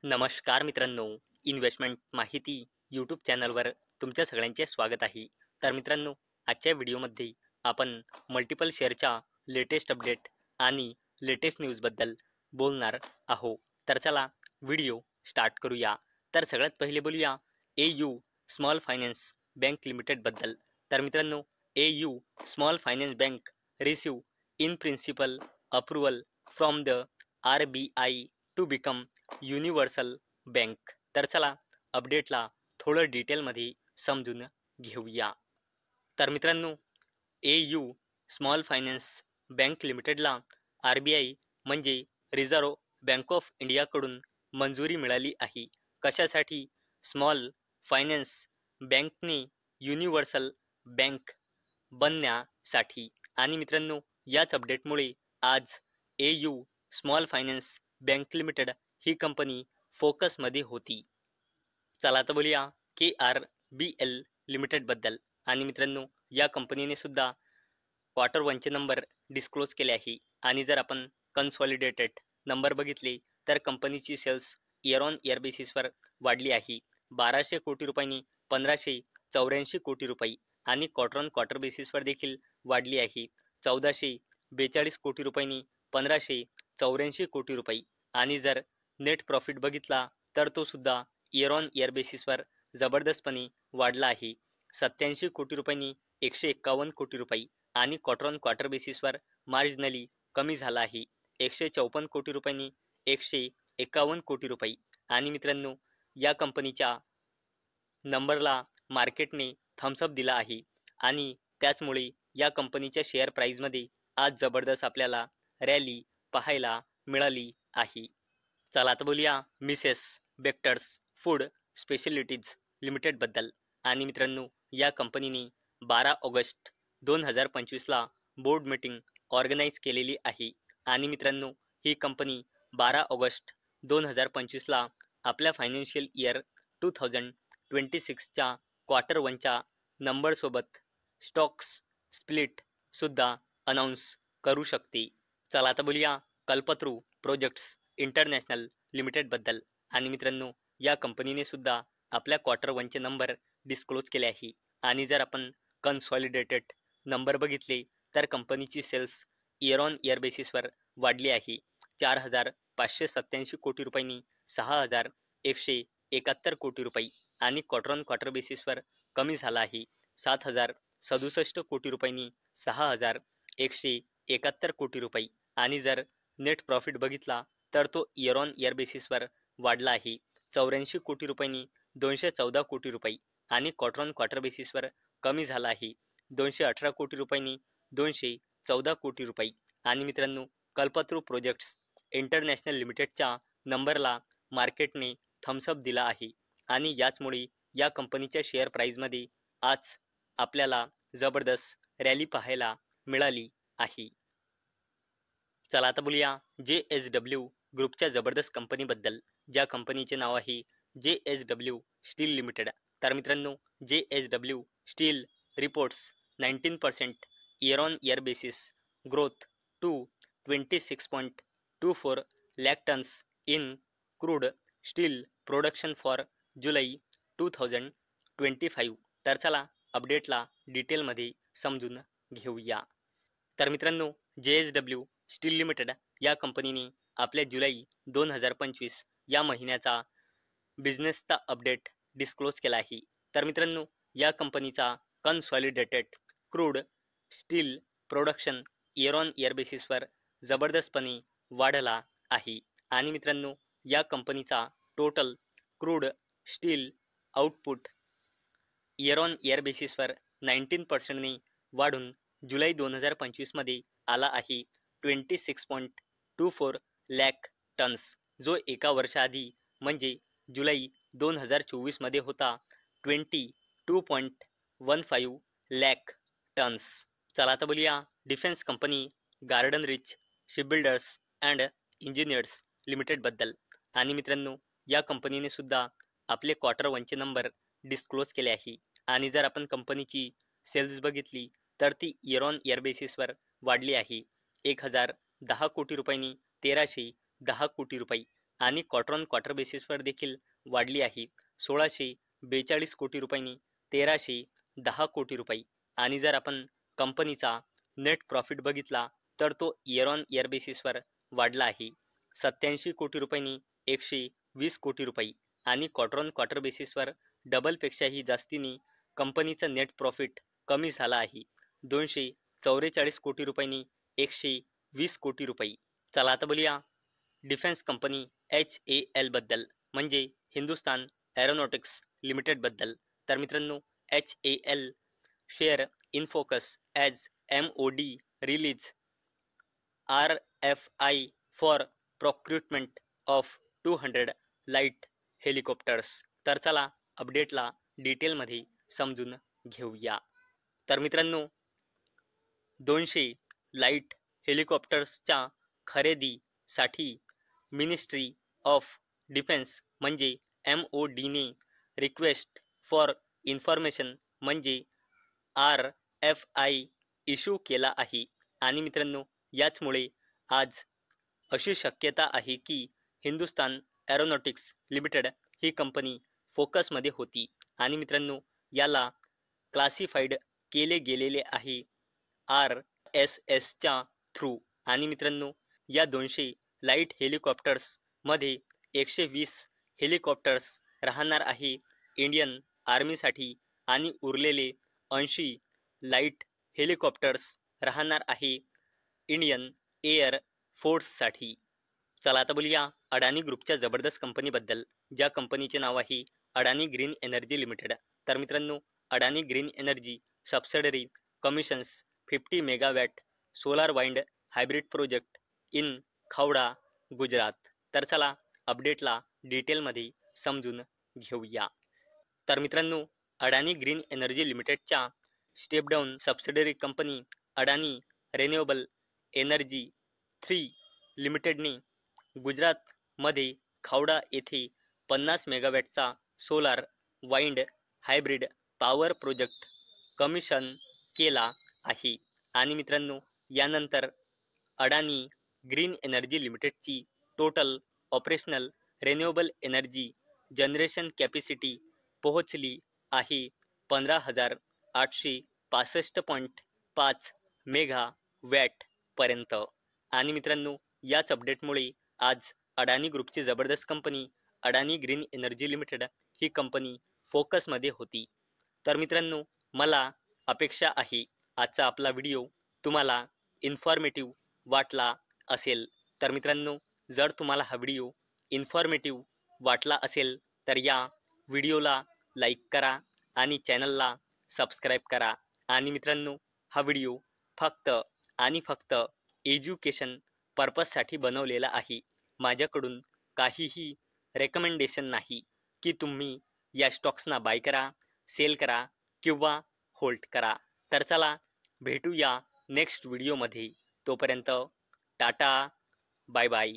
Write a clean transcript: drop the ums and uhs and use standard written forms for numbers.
नमस्कार मित्रांनो, इन्व्हेस्टमेंट माहिती यूट्यूब चॅनलवर तुमच्या सगळ्यांचे स्वागत आहे. तर मित्रांनो, आजच्या व्हिडिओमध्ये आपण मल्टिपल शेअरच्या लेटेस्ट अपडेट आणि लेटेस्ट न्यूजबद्दल बोलणार आहोत. तर चला व्हिडिओ स्टार्ट करूया. तर सगळ्यात पहिले बोलूया AU स्मॉल फायनान्स बँक लिमिटेडबद्दल. तर मित्रांनो, AU small finance bank receive in principle approval from the RBI to become universal bank. तर चला अपडेटला थोडं डिटेलमध्ये समजून घेऊया. तर मित्रांनो, AU स्मॉल फायनान्स बँक लिमिटेडला RBI म्हणजे रिझर्व्ह बँक ऑफ इंडियाकडून मंजुरी मिळाली आहे. कशासाठी? स्मॉल फायनान्स बँकने युनिव्हर्सल बँक बनण्यासाठी. आणि मित्रांनो, याच अपडेटमुळे आज AU small finance bank limited ही कंपनी फोकसमध्ये होती. चला आता बोलूया KRBL लिमिटेडबद्दल. आणि मित्रांनो, या कंपनीने सुद्धा क्वार्टर वनचे नंबर डिस्क्लोज केले आहे. आणि जर आपण कन्सॉलिडेटेड नंबर बघितले तर कंपनीची सेल्स इयर ऑन इयर बेसिसवर वाढली आहे. 1200 कोटी रुपयांनी 1584 कोटी रुपये आणि क्वार्टर ऑन क्वार्टर बेसिसवर देखील वाढली आहे. 1442 कोटी रुपयांनी 1584 कोटी रुपये. आणि जर नेट प्रॉफिट बघितला तर तो सुद्धा इयर ऑन इयर बेसिसवर जबरदस्तपणे वाढला आहे. 87 कोटी रुपयांनी 151 कोटी रुपये आणि क्वार्टर ऑन क्वार्टर बेसिसवर मार्जिनली कमी झाला आहे. 154 कोटी रुपयांनी 151 कोटी रुपये. आणि मित्रांनो, या कंपनीच्या नंबरला मार्केटने थम्सअप दिला आहे आणि त्याचमुळे या कंपनीच्या शेअर प्राईजमध्ये आज जबरदस्त आपल्याला रॅली पाहायला मिळाली आहे. चला आता बोलूया मिसेस बेक्टर्स फूड स्पेशलिटीज लिमिटेडबद्दल. आणि मित्रांनो, या कंपनीने 12 ऑगस्ट 2025ला बोर्ड मीटिंग ऑर्गनाईज केलेली आहे. आणि मित्रांनो, ही कंपनी 12 ऑगस्ट 2025ला आपल्या फायनान्शियल इयर 2026च्या क्वार्टर वनच्या नंबरसोबत स्टॉक्स स्प्लिट सुद्धा अनाऊन्स करू शकते. चला आता बोलूया कल्पतरू प्रोजेक्ट्स इंटरनॅशनल लिमिटेडबद्दल. आणि मित्रांनो, या कंपनीने सुद्धा आपल्या क्वार्टर वनचे नंबर डिस्क्लोज केले आहे. आणि जर आपण कन्सॉलिडेटेड नंबर बघितले तर कंपनीची सेल्स इयर ऑन इयर बेसिसवर वाढली आहे. 4587 कोटी रुपयांनी 6171 कोटी रुपये आणि क्वार्टर ऑन क्वार्टर बेसिसवर कमी झाला आहे. 7067 कोटी रुपयांनी 6171 कोटी रुपये. आणि जर नेट प्रॉफिट बघितला तर तो इयर ऑन इयर बेसिसवर वाढला आहे. 84 कोटी रुपयांनी 214 कोटी रुपये आणि क्वार्टर ऑन क्वार्टर बेसिसवर कमी झाला आहे. 218 कोटी रुपयांनी 214 कोटी रुपये. आणि मित्रांनो, कल्पतरू प्रोजेक्ट्स इंटरनॅशनल लिमिटेडच्या नंबरला मार्केटने थम्सअप दिला आहे आणि याचमुळे या कंपनीच्या शेअर प्राईजमध्ये आज आपल्याला जबरदस्त रॅली पाहायला मिळाली आहे. चला आता बोलूया JSW ग्रुपच्या जबरदस्त कंपनीबद्दल, ज्या कंपनीचे नाव आहे JSW स्टील लिमिटेड. तर मित्रांनो, JSW steel reports 19% year on year basis growth to 26.24 lakh tons in crude steel production for July 2025. तर चला अपडेटला डिटेलमध्ये समजून घेऊया. तर मित्रांनो, JSW स्टील लिमिटेड या कंपनीने आपल्या जुलै 2025 या महिन्याचा बिझनेसचा अपडेट डिस्क्लोज केला आहे. तर मित्रांनो, या कंपनीचा consolidated crude steel production year on year बेसिसवर जबरदस्तपणे वाढला आहे. आणि मित्रांनो, या कंपनीचा total crude steel output year on year बेसिसवर 19%ने वाढून जुलै 2025मध्ये आला आहे 26.24 lakh टन्स, जो एका वर्षाआधी म्हणजे जुलै 2024मध्ये होता 22.15 lakh टन्स. चला आता बोलूया defence company Garden Reach shipbuilders and engineers लिमिटेडबद्दल. आणि मित्रांनो, या कंपनीने सुद्धा आपले क्वार्टर वनचे नंबर डिस्क्लोज केले आहे. आणि जर आपण कंपनीची सेल्स बघितली तर ती इयर ऑन इयर बेसिसवर वाढली आहे. 1010 कोटी रुपयांनी 1310 कोटी रुपये आणि क्वार्टर ऑन क्वार्टर बेसिसवर देखील वाढली आहे. 1642 कोटी रुपयांनी 1310 कोटी रुपये. आणि जर आपण कंपनीचा नेट प्रॉफिट बघितला तर तो इयर ऑन इयर बेसिसवर वाढला आहे. 87 कोटी रुपयांनी 120 कोटी रुपये. आणि क्वार्टर ऑन क्वार्टर बेसिसवर डबलपेक्षाही जास्तीने कंपनीचा नेट प्रॉफिट कमी झाला आहे. 244 कोटी रुपयांनी 120 कोटी रुपये. चला आता बोलूया डिफेन्स कंपनी HAL बद्दल, म्हणजे हिंदुस्तान एरोनॉटिक्स लिमिटेड बद्दल. तर मित्रांनो, HAL share in focus as MOD release RFI for procurement of 200 light helicopters. तर चला अपडेटला डिटेलमध्ये समजून घेऊया. तर मित्रांनो, 200 लाईट हेलिकॉप्टर्सच्या खरेदीसाठी मिनिस्ट्री ऑफ डिफेन्स म्हणजे MODने रिक्वेस्ट फॉर इन्फॉर्मेशन म्हणजे RFI इश्यू केला आहे. आणि मित्रांनो, याचमुळे आज अशी शक्यता आहे की हिंदुस्तान एरोनॉटिक्स लिमिटेड ही कंपनी फोकसमध्ये होती. आणि मित्रांनो, याला क्लासिफाईड केले गेलेले आहे RSSच्या थ्रू. आणि मित्रांनो, या 200 लाईट हेलिकॉप्टर्समध्ये 120 हेलिकॉप्टर्स राहणार आहे इंडियन आर्मीसाठी आणि उरलेले 80 लाईट हेलिकॉप्टर्स राहणार आहे इंडियन एअर फोर्ससाठी. चला आता बोलूया अडानी ग्रुपच्या जबरदस्त कंपनीबद्दल, ज्या कंपनीचे नाव आहे अडानी ग्रीन एनर्जी लिमिटेड. तर मित्रांनो, Adani green energy subsidiary commissions 50 megawatt solar wind hybrid project in Khavda, Gujarat. तर चला अपडेटला डिटेलमध्ये समजून घेऊया. तर मित्रांनो, अडानी ग्रीन एनर्जी लिमिटेडच्या step down subsidiary company Adani renewable energy 3 लिमिटेडने गुजरातमध्ये खावडा येथे 50 मेगावॅटचा solar wind hybrid power project commission केला आहे. आणि मित्रांनो, यानंतर अडानी ग्रीन एनर्जी लिमिटेडची total operational renewable energy generation capacity पोहोचली आहे 15,865.5 मेगावॅट पर्यंत. आणि मित्रांनो, याच अपडेटमुळे आज अडानी ग्रुपची जबरदस्त कंपनी अडानी ग्रीन एनर्जी लिमिटेड ही कंपनी फोकसमध्ये होती. तर मित्रांनो, मला अपेक्षा आहे आजचा आपला व्हिडिओ तुम्हाला इन्फॉर्मेटिव्ह वाटला असेल. तर मित्रांनो, जर तुम्हाला हा व्हिडिओ इन्फॉर्मेटिव्ह वाटला असेल तर या व्हिडिओला लाईक करा आणि चॅनलला सबस्क्राईब करा. आणि मित्रांनो, हा व्हिडिओ फक्त आणि फक्त एज्युकेशन पर्पजसाठी बनवलेला आहे. माझ्याकडून काहीही रेकमेंडेशन नाही की तुम्ही या स्टॉक्सना बाय करा, सेल करा किंवा होल्ड करा. तर चला भेटूया नेक्स्ट व्हिडिओमध्ये. तोपर्यंत टाटा, बाय बाय.